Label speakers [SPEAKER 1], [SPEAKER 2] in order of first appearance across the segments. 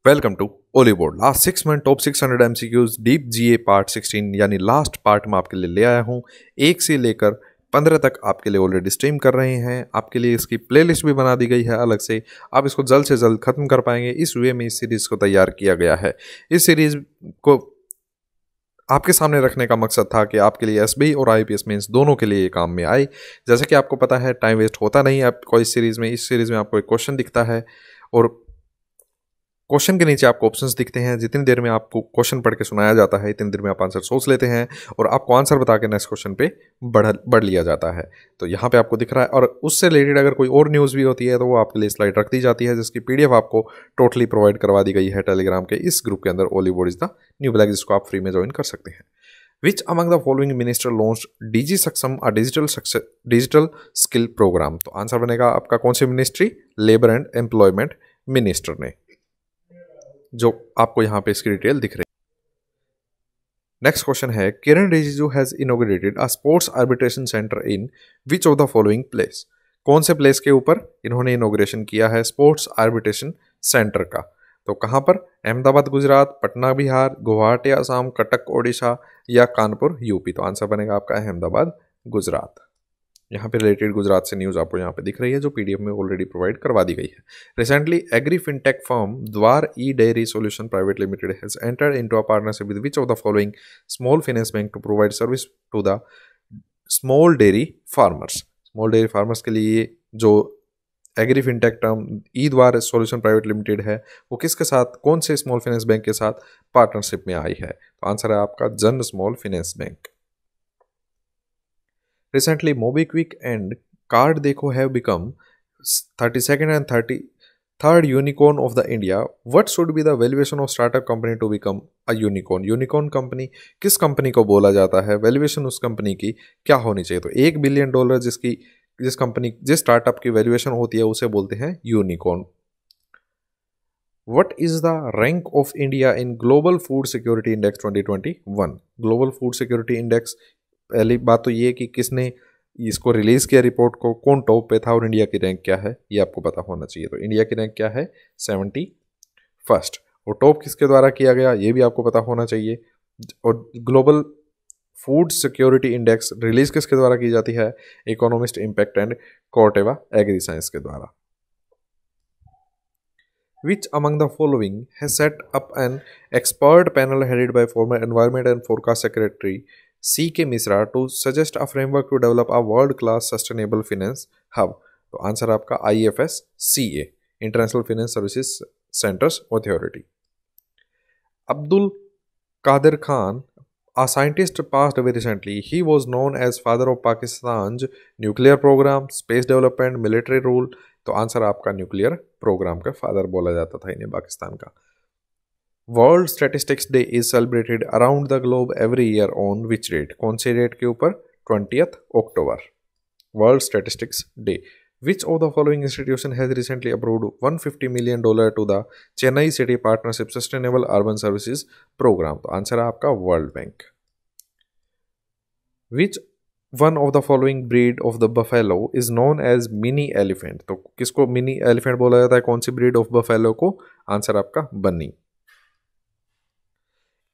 [SPEAKER 1] Welcome to Oliveboard. Last 6 month top 600 MCQs deep GA part 16 यानी last part में आपके लिए ले आया हूँ। 1 से लेकर 15 तक आपके लिए ऑलरेडी स्ट्रीम कर रहे हैं। आपके लिए इसकी प्लेलिस्ट भी बना दी गई है अलग से। आप इसको जल्द से जल्द खत्म कर पाएंगे। इस वे में इस सीरीज़ को तैयार किया गया है। इस सीरीज़ को आपके सामने रखने का मकसद था कि आपके लिए एसबीआई और आईपीएस मेंस दोनों के लिए ये काम में आए। जैसे कि आपको पता है टाइम वेस्ट होता नहीं है आपको इस सीरीज़ में आपको एक क्वेश्चन दिखता है और क्वेश्चन के नीचे आपको ऑप्शंस दिखते हैं। जितनी देर में आपको क्वेश्चन पढ़ के सुनाया जाता है इतनी देर में आप आंसर सोच लेते हैं और आपको आंसर बता के नेक्स्ट क्वेश्चन पे बढ़ लिया जाता है। तो यहाँ पे आपको दिख रहा है और उससे रिलेटेड अगर कोई और न्यूज़ भी होती है तो वो आपके लिए स्लाइड रख दी जाती है, जिसकी पीडीएफ आपको टोटली प्रोवाइड करवा दी गई है टेलीग्राम के इस ग्रुप के अंदर। ओली board is the new black, जिसको आप फ्री में ज्वाइन कर सकते हैं। Which among the following minister launched DG Saksam, a digital skill program? तो आंसर बनेगा आपका कौन सी ministry? Labour and employment minister ने, जो आपको यहाँ पे इसकी डिटेल दिख रही है। नेक्स्ट क्वेश्चन है, Kiran Rijiju has inaugurated a sports arbitration centre in which of the following place? कौन से प्लेस के ऊपर इन्होंने इनॉग्रेशन किया है स्पोर्ट्स आर्बिट्रेशन सेंटर का? तो कहाँ पर? अहमदाबाद गुजरात, पटना बिहार, गुवाहाटी असम, कटक ओडिशा या कानपुर यूपी? तो आंसर बनेगा आपका अहमदाबाद गुजरात। यहाँ पे रिलेटेड गुजरात से न्यूज़ आपको यहाँ पे दिख रही है जो पीडीएफ में ऑलरेडी प्रोवाइड करवा दी गई है। Recently agree fintech firm Dvara E dairy solution private limited has entered into a partnership with which of the following small finance bank to provide service to the small dairy farmers? Small dairy farmers के लिए जो agree fintech term ई द्वार solution private limited है वो किसके साथ, कौन से स्मॉल फाइनेंस बैंक के साथ पार्टनरशिप में आई है? तो आंसर है आपका जन small finance bank. Recently, MobiKwik and Card Dekho have become 32nd and 33rd unicorn of the India. What should be the valuation of startup company to become a unicorn? Unicorn company किस company को बोला जाता है? Valuation उस company की क्या होनी चाहिए? तो $1 बिलियन जिस स्टार्टअप की वैल्यूएशन होती है उसे बोलते हैं unicorn. What is the rank of India in Global Food Security Index 2021? Global food security index, पहली बात तो ये कि किसने इसको रिलीज़ किया रिपोर्ट को, कौन टॉप पे था और इंडिया की रैंक क्या है ये आपको पता होना चाहिए। तो इंडिया की रैंक क्या है? 71st। और टॉप किसके द्वारा किया गया ये भी आपको पता होना चाहिए। और global food security index release किसके द्वारा की जाती है? Economist impact and Corteva agri science के द्वारा। Which among the following has set up an expert panel headed by former Environment and Forecast Secretary C.K. Misra to suggest a framework to develop a world-class sustainable finance hub? तो answer आपका IFSCA, International Finance Services Centers Authority। Abdul Qadir Khan, a scientist, passed away recently. He was known as father of Pakistan's nuclear program, space development, military rule। तो answer आपका nuclear program का father बोला जाता था इन्हें पाकिस्तान का। World statistics day is celebrated around the globe every year on which date? कौन से डेट के ऊपर? 20th October, world statistics day. Which of the following institution has recently approved $150 million to the Chennai city partnership sustainable urban services program? तो answer है आपका world bank. Which one of the following breed of the buffalo is known as mini elephant? तो किसको mini elephant बोला जाता है? कौन सी ब्रीड ऑफ बफेलो को? आंसर आपका Banni.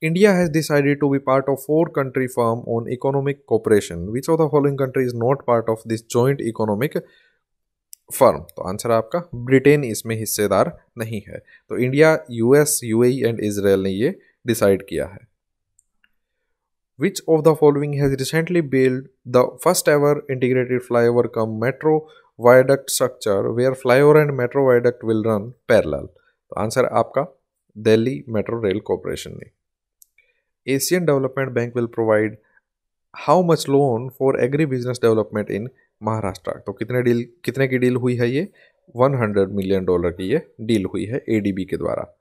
[SPEAKER 1] India has decided to be part of 4 country firm on economic cooperation. Which of the following country is not part of this joint economic firm? तो answer आपका Britain इसमें हिस्सेदार नहीं है। तो India, US, UAE and Israel ने ये decide किया है। Which of the following has recently built the first ever integrated flyover cum metro viaduct structure where flyover and metro viaduct will run parallel? तो आंसर आपका Delhi metro rail corporation ने। Asian development bank will provide how much loan for agri business development in Maharashtra? तो कितने की deal हुई है ये? $100 million की ये डील हुई है एडीबी के द्वारा।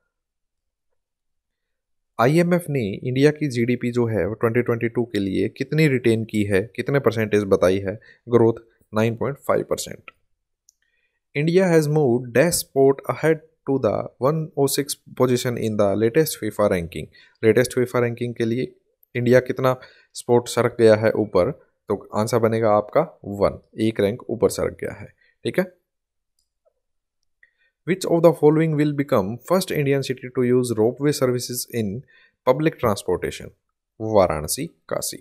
[SPEAKER 1] आईएमएफ ने इंडिया की जीडीपी जो है 2022 के लिए कितनी रिटेन की है, कितने परसेंटेज बताई है? Growth 9.5%। India has moved dash sport ahead to the 106 position in the latest FIFA ranking? Latest FIFA ranking के लिए इंडिया कितना स्पोर्ट सरक गया है ऊपर? तो आंसर बनेगा आपका 1, एक रैंक ऊपर सरक गया है। ठीक है। Which of the following will become first Indian city to use ropeway services in public transportation? Varanasi, Kasi.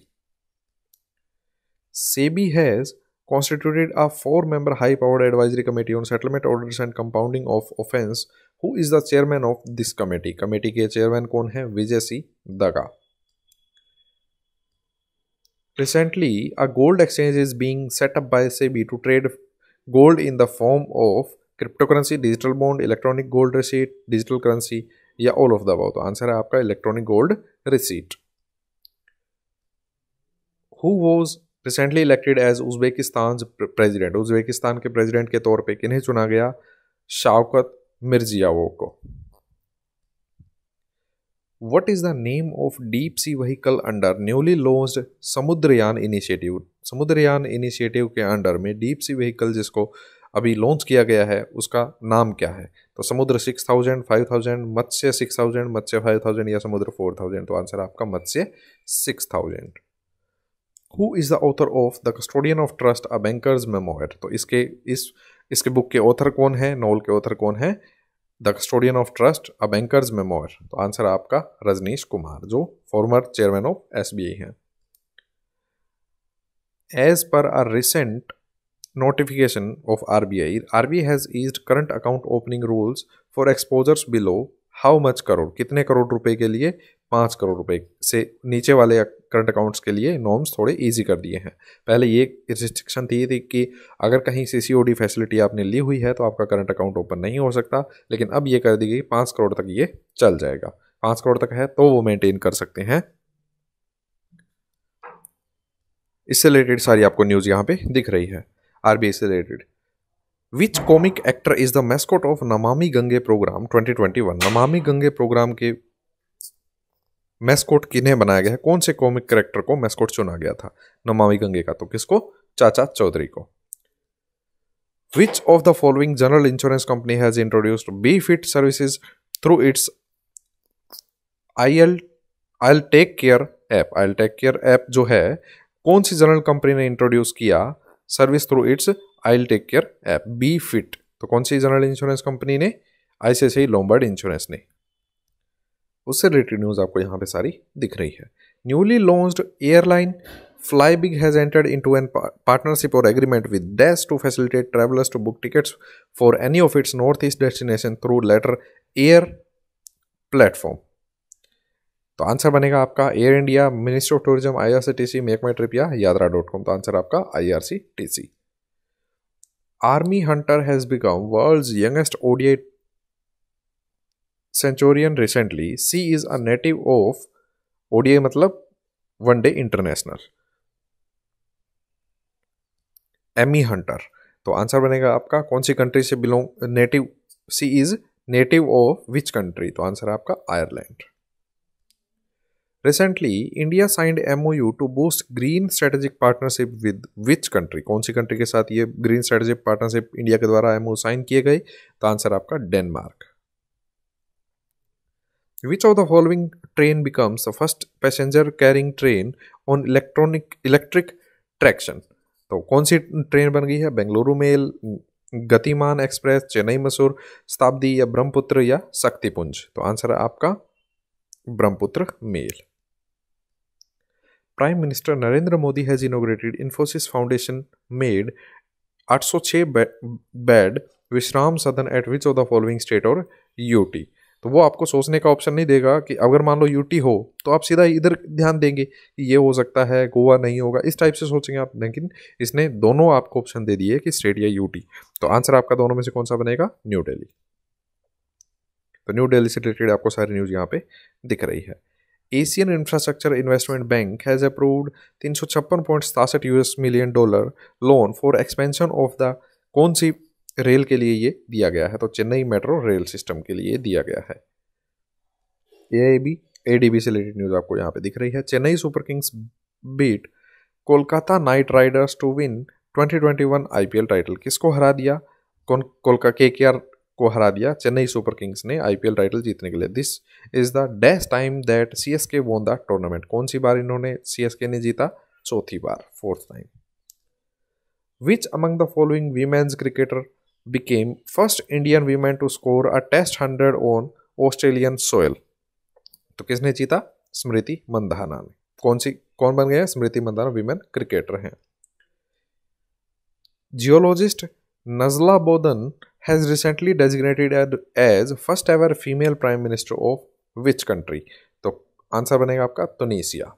[SPEAKER 1] SEBI has constituted a four-member high-powered advisory committee on settlement orders and compounding of offense. Who is the chairman of this committee? Committee के chairman कौन है? विजय सी दगा. Recently, a gold exchange is being set up by SEBI to trade gold in the form of cryptocurrency, digital bond, electronic gold receipt, digital currency, या all of the above. तो answer है आपका electronic gold receipt. Who was recently elected as Uzbekistan's president? Uzbekistan के president के तौर पे किन्हें चुना गया? शौकत मिर्जियोयेव को. What is the name of deep sea vehicle under newly launched Samudrayaan initiative? Samudrayaan initiative के अंडर में डीप सी व्हीकल जिसको अभी लॉन्च किया गया है उसका नाम क्या है? तो समुद्र 6000, 5000, मत्स्य 6000, मत्स्य 5000 या समुद्र 4000. तो आंसर आपका मत्स्य 6000. Who is the author of The Custodian of Trust, A Banker's Memoir? तो इसके बुक के ऑथर कौन है? नॉवल के ऑथर कौन है? The custodian of trust, a bankers memoir. तो आंसर आपका रजनीश कुमार, जो फॉर्मर चेयरमैन ऑफ एसबीआई हैं. As per a recent notification of RBI has eased current account opening rules for exposures below how much crore? कितने करोड़ रुपए के लिए? 5 करोड़ रुपए से नीचे वाले करंट अकाउंट्स के लिए नॉर्म्स थोड़े इजी कर दिए हैं. पहले ये रिस्ट्रिक्शन थी कि अगर कहीं CCOD फैसिलिटी आपने ली हुई है तो आपका करंट अकाउंट ओपन नहीं हो सकता, लेकिन अब ये कर दी गई 5 करोड़ तक ये चल जाएगा. 5 करोड़ तक है तो वो मेंटेन कर सकते हैं. इससे रिलेटेड सारी आपको न्यूज़ यहाँ पे दिख रही है RBI से related. Which comic actor is the mascot of Namami Gange programme 2021? Namami Gange programme के मैस्कॉट किन्हें बनाया गया है? कौन से कॉमिक कैरेक्टर को मैस्कॉट चुना गया था नमामि गंगे का? तो किसको? चाचा चौधरी को. Which of the following general insurance company has introduced be fit services through its I take care app? I take care app जो है, कौन सी जनरल कंपनी ने इंट्रोड्यूस किया service through its I take care app? Be fit. तो कौन सी general insurance company ने? ICICI लोम्बार्ड इंश्योरेंस ने. उससे रिलेटेड न्यूज आपको यहाँ पे सारी दिख रही है. Newly launched airline Flybig has entered into an partnership और agreement with dash to facilitate travellers to book tickets for any of its north east destination through letter air platform. तो answer बनेगा आपका Air India, ministry of tourism, IRCTC, make my trip या यात्रा.com. तो answer आपका IRCTC. Amy Hunter has become world's youngest ODI centurion recently. She is a native of ODI मतलब one day international. Amy Hunter. तो answer बनेगा आपका कौन सी कंट्री से बिलोंग नेटिव? She is native of which country? तो आंसर आपका Ireland. Recently, India signed MOU to boost green strategic partnership with which country? कौन सी कंट्री के साथ ये ग्रीन स्ट्रेटेजिक पार्टनरशिप इंडिया के द्वारा MOU साइन किए गए? तो आंसर आपका Denmark. Which of the following train becomes the first passenger carrying train on electric traction? तो कौन सी ट्रेन बन गई है? बेंगलुरु मेल, गतिमान एक्सप्रेस, चेन्नई मैसूर शताब्दी या ब्रह्मपुत्र या शक्तिपुंज? तो आंसर है आपका Brahmaputra Mail. Prime Minister Narendra Modi has inaugurated Infosys Foundation made 806 bed विश्राम सदन at which of the following state और UT? तो वो आपको सोचने का ऑप्शन नहीं देगा कि अगर मान लो UT हो तो आप सीधा इधर ध्यान देंगे कि ये हो सकता है, गोवा नहीं होगा, इस टाइप से सोचेंगे आप. लेकिन इसने दोनों आपको ऑप्शन दे दिए कि स्टेट या UT. तो आंसर आपका दोनों में से कौन सा बनेगा? न्यू दिल्ली. तो न्यू दिल्ली से रिलेटेड आपको सारी न्यूज़ यहाँ पे दिख रही है. Asian infrastructure investment bank has approved $356.67 million loan for expansion of the. कौन सी रेल के लिए ये दिया गया है? तो चेन्नई मेट्रो रेल सिस्टम के लिए दिया गया है. ADB से रिलेटेड न्यूज़ आपको यहाँ पे दिख रही है. Chennai Super Kings beat Kolkata Knight Riders to win 2021 IPL title. किसको हरा दिया? कोलकाता KKR को हरा दिया चेन्नई सुपर किंग्स ने IPL टाइटल जीतने के लिए. This is the dash time that CSK won the tournament. कौन सी बार इन्होंने CSK ने जीता? चौथी बार, 4th time. Which among the following womens cricketer became first Indian woman to score a test 100 on Australian soil? तो किसने जीता? स्मृति मंधाना ने। कौन बन गया? स्मृति मंधाना विमेन क्रिकेटर हैं। जियोलॉजिस्ट नजला बोदन has recently designated as first ever female prime minister of which country? तो आंसर बनेगा आपका Tunisia.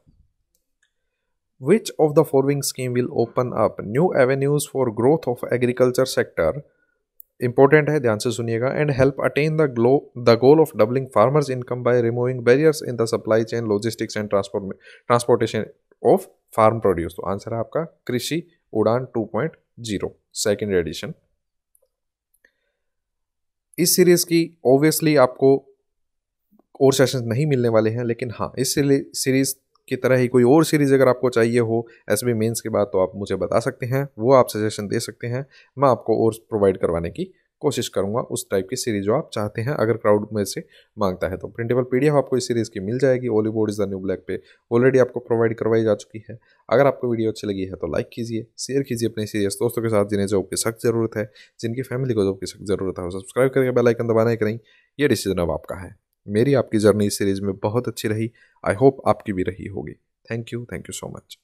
[SPEAKER 1] Which of the following scheme will open up new avenues for growth of agriculture sector? Important है, ध्यान से सुनिएगा। And help attain the goal of doubling farmers income by removing barriers in the supply chain logistics and transportation of farm produce. तो answer है आपका Krishi Udan 2.0 second edition. इस series की obviously आपको और सेशंस नहीं मिलने वाले हैं, लेकिन हाँ, इस सीरीज की तरह ही कोई और सीरीज अगर आपको चाहिए हो एसबी मेंस के बाद तो आप मुझे बता सकते हैं, वो आप सजेशन दे सकते हैं, मैं आपको और प्रोवाइड करवाने की कोशिश करूंगा उस टाइप की सीरीज जो आप चाहते हैं, अगर क्राउड में से मांगता है तो। प्रिंटेबल पीडीएफ आपको इस सीरीज की मिल जाएगी, Hollywood is the new black पे ऑलरेडी आपको प्रोवाइड करवाई जा चुकी है। अगर आपको वीडियो अच्छी लगी है तो लाइक कीजिए, शेयर कीजिए अपने सीरियस दोस्तों के साथ जिन्हें जॉब की सख्त जरूरत है, जिनकी फैमिली को जॉब की सख्त जरूरत है। सब्सक्राइब करके बेल आइकन दबाना ही करें, ये डिसीजन अब आपका है। मेरी आपकी जर्नी इस सीरीज में बहुत अच्छी रही, आई होप आपकी भी रही होगी। Thank you so much.